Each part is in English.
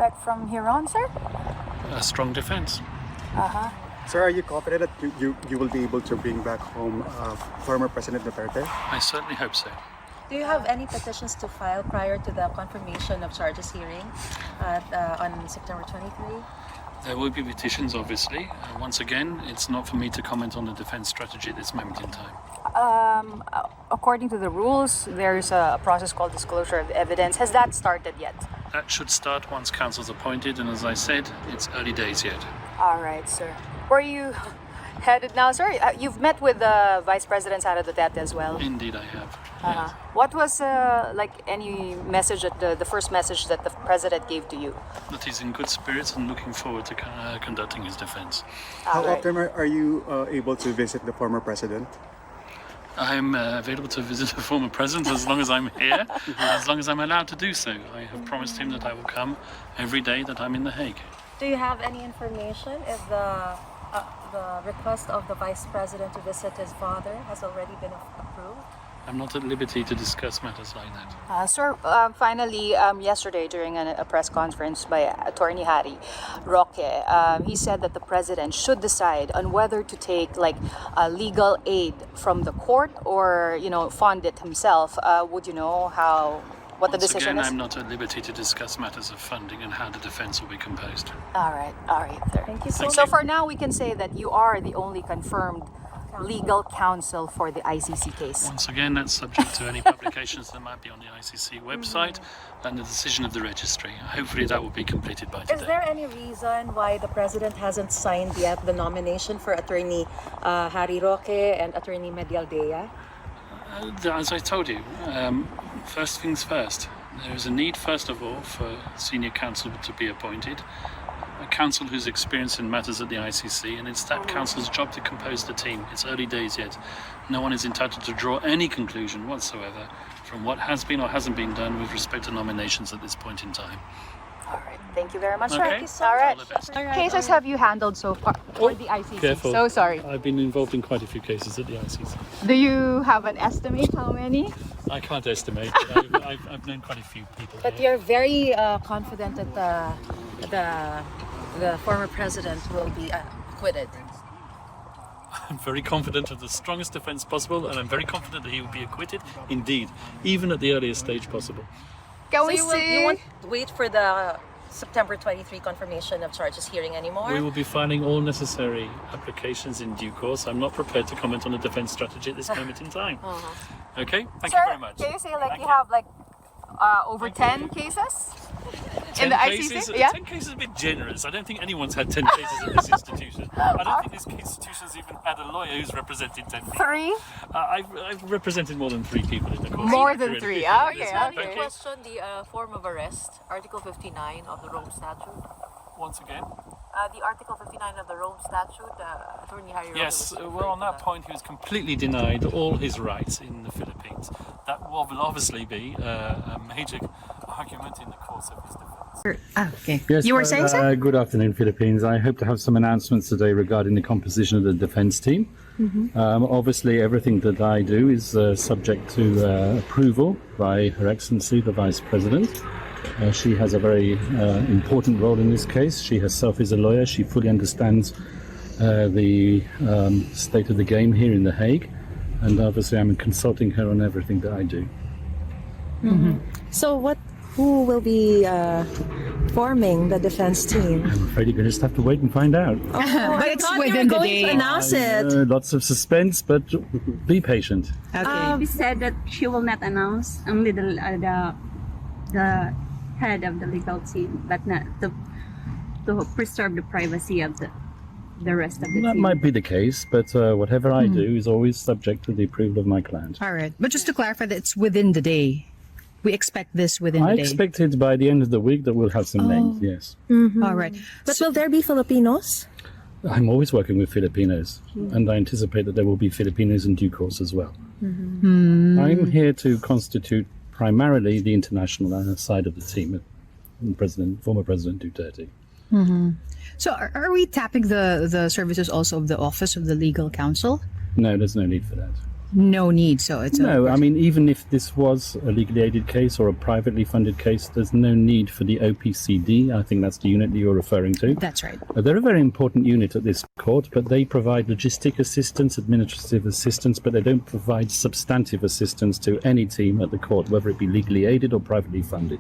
expect from here on, sir? A strong defense. Sir, are you confident that you will be able to bring back home former President Duterte? I certainly hope so. Do you have any petitions to file prior to the confirmation of charges hearing on September 23? There will be petitions, obviously. Once again, it's not for me to comment on the defense strategy at this moment in time. According to the rules, there's a process called disclosure of evidence. Has that started yet? That should start once council's appointed, and as I said, it's early days yet. All right, sir. Where are you headed now, sir? You've met with the Vice President Sara Duterte as well. Indeed, I have. Yes. What was any message that the first message that the president gave to you? That he's in good spirits and looking forward to conducting his defense. How often are you able to visit the former president? I'm available to visit the former president as long as I'm here, as long as I'm allowed to do so. I have promised him that I will come every day that I'm in The Hague. Do you have any information if the request of the Vice President to visit his father has already been approved? I'm not at liberty to discuss matters like that. Sir, finally, yesterday during a press conference by Attorney Harry Roque, he said that the president should decide on whether to take legal aid from the court or, fund it himself. Would you know what the decision is? I'm not at liberty to discuss matters of funding and how the defense will be composed. All right, sir. Thank you so much. So for now, we can say that you are the only confirmed legal counsel for the ICC case. Once again, that's subject to any publications that might be on the ICC website and the decision of the registry. Hopefully that will be completed by today. Is there any reason why the president hasn't signed yet the nomination for Attorney Harry Roque and Attorney Medialdea? As I told you, first things first. There is a need, first of all, for senior counsel to be appointed. A counsel who's experienced in matters at the ICC, and it's that counsel's job to compose the team. It's early days yet. No one is entitled to draw any conclusion whatsoever from what has been or hasn't been done with respect to nominations at this point in time. All right. Thank you very much, sir. Okay. Thank you so much. All the best. Cases have you handled so far for the ICC? Careful. So sorry. I've been involved in quite a few cases at the ICC. Do you have an estimate how many? I can't estimate, but I've known quite a few people. But here. you're very confident that the former president will be acquitted. I'm very confident of the strongest defense possible, and I'm very confident that he will be acquitted, indeed, even at the earliest stage possible. Can So we you won't wait for the September 23 confirmation of charges hearing anymore? We will be filing all necessary applications in due course. I'm not prepared to comment on the defense strategy at this moment in time. Okay? Thank you very much. Can you say Thank you have over 10 cases? 10 in the cases? ICC? Yeah? 10 cases is a bit generous. I don't think anyone's had 10 cases at this institution. I don't think this institution's even had a lawyer who's represented 10 people. 3? I've represented more than 3 people in the course More of my than career. 3. Yeah, Okay, listen, okay. thank you. Question the form of arrest, Article 59 of the Rome Statute. Once again. The Article 59 of the Rome Statute, Attorney Harry Roque Yes, was well, on referring that to point, he was completely denied all his rights in the Philippines. That will obviously be a major argument in the course of his defense. Okay. Yes, You were saying, sir? Good afternoon, Philippines. I hope to have some announcements today regarding the composition of the defense team. Obviously, everything that I do is subject to approval by Her Excellency, the Vice President. She has a very important role in this case. She herself is a lawyer. She fully understands the state of the game here in The Hague. And obviously, I'm consulting her on everything that I do. So who will be forming the defense team? I'm afraid you're going to just have to wait and find out. But it's within the day. Announce it. Lots of suspense, but be patient. We said that she will not announce, only the head of the legal team, but not to preserve the privacy of the rest of the That team. might be the case, but whatever I do is always subject to the approval of my client. All right. But just to clarify, that it's within the day. We expect this within I the day. expected by the end of the week that we'll have some names, yes. All right. But will there be Filipinos? I'm always working with Filipinos, and I anticipate that there will be Filipinos in due course as well. I'm here to constitute primarily the international side of the team, former President Duterte. So are we tapping the services also of the Office of the Legal Counsel? No, there's no need for that. no need. So it's No, I mean, even if this was a legally aided case or a privately funded case, there's no need for the OPCD. I think that's the unit that you're referring to. That's right. They're a very important unit at this court, but they provide logistic assistance, administrative assistance, but they don't provide substantive assistance to any team at the court, whether it be legally aided or privately funded.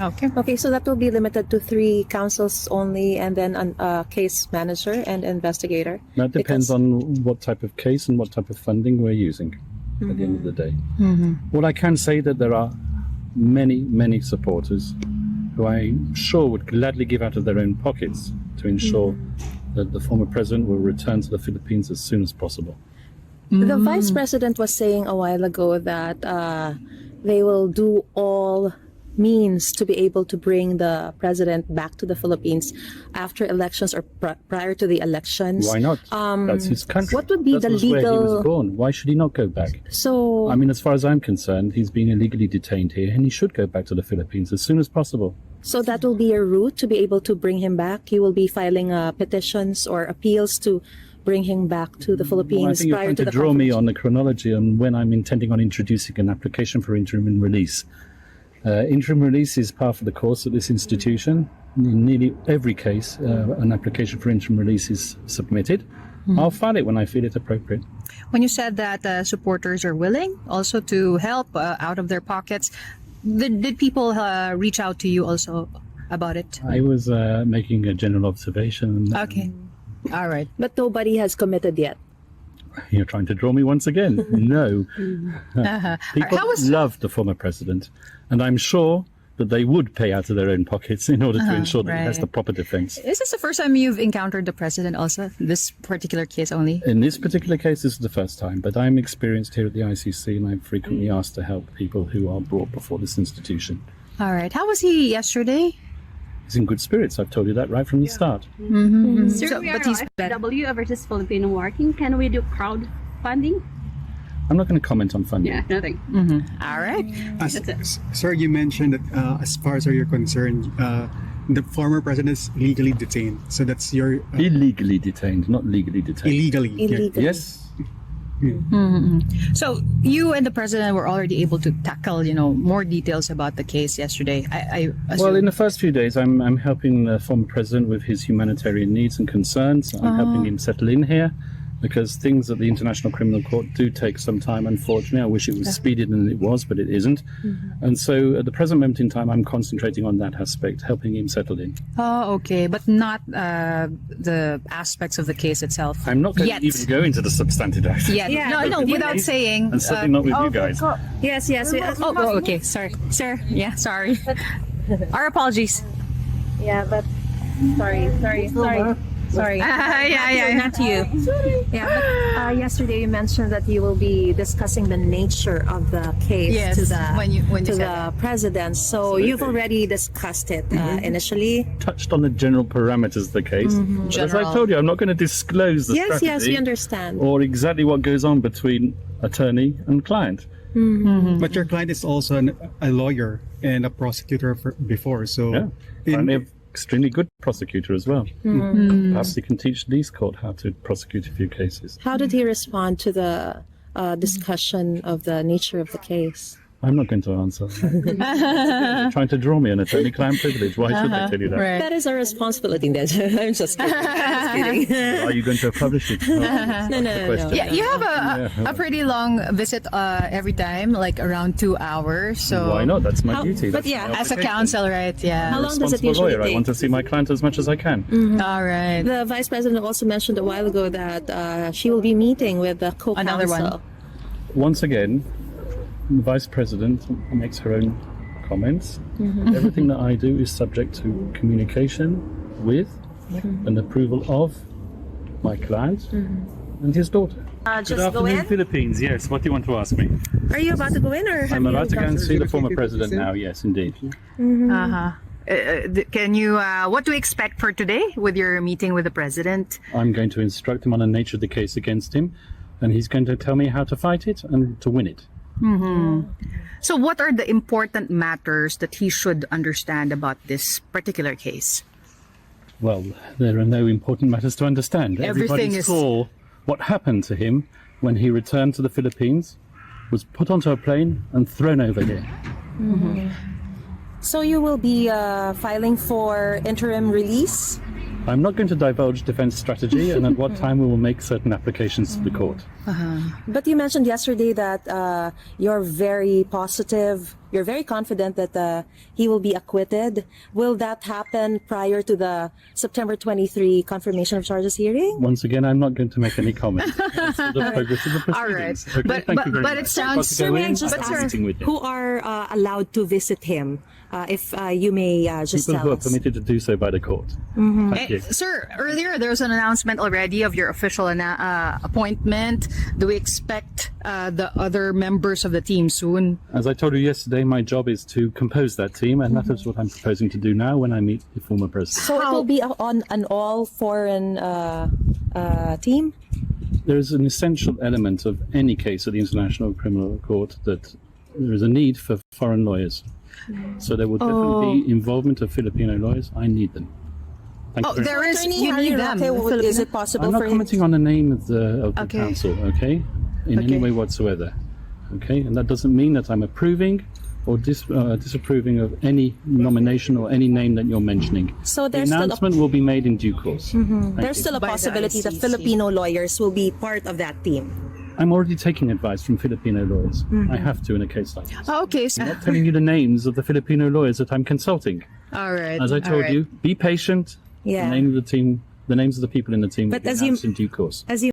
Okay. Okay, so that will be limited to 3 counsels only, and then a case manager and investigator. That depends Because- on what type of case and what type of funding we're using at the end of the day. What I can say that there are many supporters who I'm sure would gladly give out of their own pockets to ensure that the former president will return to the Philippines as soon as possible. The vice president was saying a while ago that they will do all means to be able to bring the president back to the Philippines after elections or prior to the elections. Why not? That's his country. what would be that the was where he legal- was born. Why should he not go back? So, I mean, as far as I'm concerned, he's being illegally detained here, and he should go back to the Philippines as soon as possible. so that will be a route to be able to bring him back. You will be filing petitions or appeals to bring him back to the Well, I Philippines think you're prior trying to to the draw me conference. on the chronology on when I'm intending on introducing an application for interim release. Interim release is part of the course at this institution. In nearly every case, an application for interim release is submitted. I'll file it when I feel it appropriate. When you said that supporters are willing also to help out of their pockets, did people reach out to you also about it? I was making a general observation. Okay. All right. But nobody has committed yet. You're trying to draw me once again. No. People How was- love the former president, and I'm sure that they would pay out of their own pockets in order to ensure that he has right. the proper defense. Is this the first time you've encountered the president also? This particular case only? In this particular case, this is the first time, but I'm experienced here at the ICC, and I'm frequently asked to help people who are brought before this institution. All right. How was he yesterday? He's in good spirits. I've told you that right from the start. Sir, So- we but are he's better. FW versus Filipino working. Can we do crowdfunding? I'm not going to comment on funding. Yeah, nothing. All right. Sir, you mentioned that as far as you're concerned, the former president is legally detained. So that's your Illegally detained, not legally detained. illegally. Illegally. Yes. So you and the president were already able to tackle, more details about the case yesterday. I assume. Well, in the first few days, I'm helping the former president with his humanitarian needs and concerns. I'm helping him settle in here because things at the International Criminal Court do take some time, unfortunately. I wish it was speedier than it was, but it isn't. And so at the present moment in time, I'm concentrating on that aspect, helping him settle in. Oh, okay, but not the aspects of the case itself. I'm not going Yet. to even go into the substantive aspect. Yeah. Yeah. No, without saying. And certainly not with you guys. Yes, yes. Oh, okay. Sorry, sir. Yeah, sorry. Our apologies. Yeah, but sorry. Yeah. Not you. Yeah, but yesterday you mentioned that you will be discussing the nature of the case Yes, to the when you to said the president. So you've already discussed it initially. Touched on the general parameters of the case. But as I General. told you, I'm not going to disclose the Yes, strategy we understand. or exactly what goes on between attorney and client. But your client is also a lawyer and a prosecutor before. So Yeah. Apparently an extremely good prosecutor as well. Perhaps he can teach these court how to prosecute a few cases. How did he respond to the discussion of the nature of the case? I'm not going to answer. They're trying to draw me on attorney-client privilege. Why should they tell you that? Right. That is our responsibility then. I'm just kidding. Just kidding. Are you going to publish it? No. Yeah, you have a pretty long visit every time, like around 2 hours. So Why not? That's my duty. but That's yeah, my as a obligation. counsel, right? Yeah. How long does it Responsible usually lawyer. I want to take? see my client as much as I can. All right. The vice president also mentioned a while ago that she will be meeting with the Another co-counsel. Once again, the vice president makes her own comments. Everything that I do is subject to communication with and approval of my client and his daughter. Good Just go afternoon, in. Philippines. Yes, what do you want to ask me? Are you about to go in, or have I'm you about to go gone and through? see the former president now. Yes, indeed. Can you? What do we expect for today with your meeting with the president? I'm going to instruct him on the nature of the case against him, and he's going to tell me how to fight it and to win it. So, what are the important matters that he should understand about this particular case? Well, there are no important matters to understand. Everything Everybody is- saw what happened to him when he returned to the Philippines, was put onto a plane and thrown over here. So you will be filing for interim release? I'm not going to divulge defense strategy and at what time we will make certain applications to the court. But you mentioned yesterday that you're very positive, you're very confident that he will be acquitted. Will that happen prior to the September 23 confirmation of charges hearing? Once again, I'm not going to make any comment as to the progress of the proceedings. All right. Okay, But- thank you very but it much. sounds- I've got to go Sir, may I in. just I've got a ask meeting with you. who are allowed to visit him? If you may just People tell who are us. permitted to do so by the court. Thank you. Sir, earlier there was an announcement already of your official appointment. Do we expect the other members of the team soon? As I told you yesterday, my job is to compose that team, and that is what I'm proposing to do now when I meet the former president. So it will be on an all foreign team? There is an essential element of any case at the International Criminal Court that there is a need for foreign lawyers. So there will definitely be involvement of Filipino lawyers. I need them. Thank you very there much. is. Attorney You Harry need them. Roque, is it possible I'm not for him? commenting on the name of the Okay. council, okay? In any Okay. way whatsoever, okay? And that doesn't mean that I'm approving or disapproving of any nomination or any name that you're mentioning. So The there's still announcement will be made in due course. Thank There's you. still a By the possibility that ICC. Filipino lawyers will be part of that team. I'm already taking advice from Filipino lawyers. I have to in a case like this. Okay. So, I'm not telling you the names of the Filipino lawyers that I'm consulting. all right. As I all told right. you, be patient. Yeah. The name of the team, the names of the people in the team will But be as you- announced in due course. As you